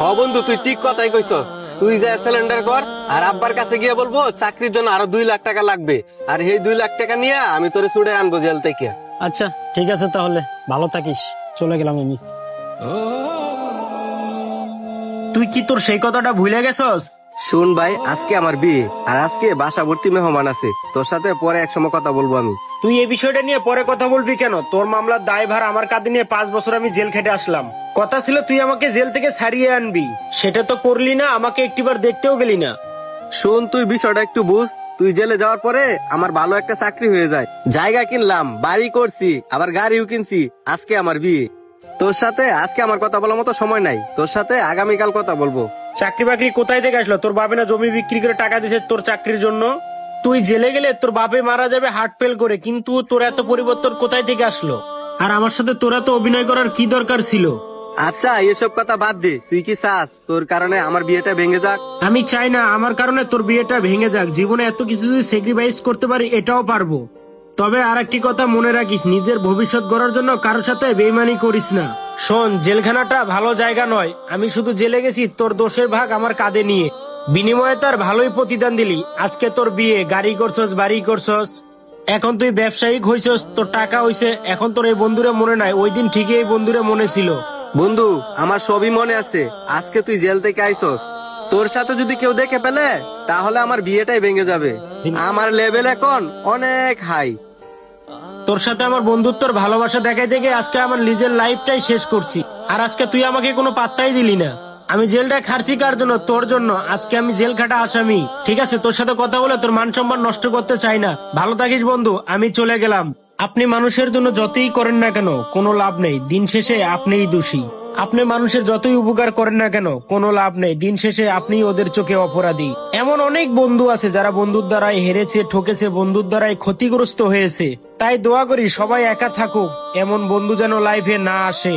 হ বন্ধু, তুই ঠিক কথাই কইছস। তুই যা সিলিন্ডার কর, আর আব্বার কাছে গিয়ে বলবো চাকরির জন্য আরো 2 লাখ টাকা লাগবে, আর এই 2 লাখ টাকা নিয়ে আমি তোরে ছুড়ে আনবো জেল থেকে। আচ্ছা ঠিক আছে, তাহলে ভালো থাকিস, চলে গেলাম আমি। তুই কি তোর সেই কথাটা ভুলে গেছস? শুন ভাই, আজকে আমার বিয়ে, আর আজকে বাসা ভর্তি মেহমান আছে, তোর সাথে পরে এক সময় কথা বলবো আমি। তুই এই বিষয়টা নিয়ে পরে কথা বলবি কেন? তোর মামলার দায়ভার আমার কাঁধে নিয়ে 5 বছর আমি জেল খেটে আসলাম। কথা ছিল তুই আমাকে জেল থেকে ছাড়িয়ে আনবি, সেটা তো করলি না, আমাকে একটিবার দেখতেও গেলি না। শুন, তুই বিষয়টা একটু বুঝ। তুই জেলে যাওয়ার পরে আমার ভালো একটা চাকরি হয়ে যায়, জায়গা কিনলাম, বাড়ি করছি, আবার গাড়িও কিনছি। আজকে আমার বিয়ে, তোর সাথে আজকে আমার কথা বলার মতো সময় নাই, তোর সাথে আগামীকাল কথা বলবো। চাকরি বাকরি কোথায় থেকে আসলো? তোর বাপে না জমি বিক্রি করে টাকা দিয়েছে তোর চাকরির জন্য? তুই জেলে গেলে তোর বাপে মারা যাবে হার্ট ফেল করে, কিন্তু তোর এত পরিবর্তন কোথায় থেকে আসলো? আর আমার সাথে তোরা তো অভিনয় করার কি দরকার ছিল? আচ্ছা, এসব কথা বাদ দে। তুই কি চাস তোর কারণে আমার বিয়েটা ভেঙে যাক? আমি চাই না আমার কারণে তোর বিয়েটা ভেঙে যাক। জীবনে এত কিছু যদি স্যাক্রিফাইস করতে পারি, এটাও পারবো। তবে আর একটি কথা মনে রাখিস, নিজের ভবিষ্যৎ গড়ার জন্য কারোর সাথে বেইমানি করিস না। শোন, জেলখানাটা ভালো জায়গা নয়, আমি শুধু জেলে গেছি তোর দোষের ভাগ আমার কাঁধে নিয়ে। বিনিময়ে তার ভালোই প্রতিদান দিলি। আজকে তোর বিয়ে, গাড়ি করছস, বাড়ি করছস, এখন তুই ব্যবসায়িক হইছস, তোর টাকা হইছে। এখন তোর এই বন্ধুরে মনে নাই? ওই দিন ঠিকই এই বন্ধুরে মনে ছিল। বন্ধু, আমার সবই মনে আছে। আজকে তুই জেল থেকে আইসস, তোর সাথে যদি কেউ দেখে ফেলে তাহলে আমার বিয়েটাই ভেঙে যাবে। আমার লেভেল এখন অনেক হাই। তোর সাথে আমার বন্ধুত্বর ভালোবাসা দেখাই দেখে আজকে আমার নিজের লাইফটাই শেষ করছি। আর আজকে তুই আমাকে কোনো পাত্তাই দিলি না। আমি জেলটা খাটছি কার জন্য? তোর জন্য। আজকে আমি জেল খাটা আসামি। ঠিক আছে, তোর সাথে কথা বলে তোর মান সম্মান নষ্ট করতে চাই না। ভালো থাকিস বন্ধু, আমি চলে গেলাম। আপনি মানুষের জন্য যতই করেন না কেন কোনো লাভ নেই, দিন শেষে আপনিই দোষী। আপনি মানুষের যতই উপকার করেন না কেন কোনো লাভ নেই, দিন শেষে আপনি ওদের চোখে অপরাধী। এমন অনেক বন্ধু আছে যারা বন্ধুর দ্বারাই হেরেছে, ঠকেছে, বন্ধুর দ্বারাই ক্ষতিগ্রস্ত হয়েছে। তাই দোয়া করি সবাই একা থাকুক, এমন বন্ধু যেন লাইফে না আসে।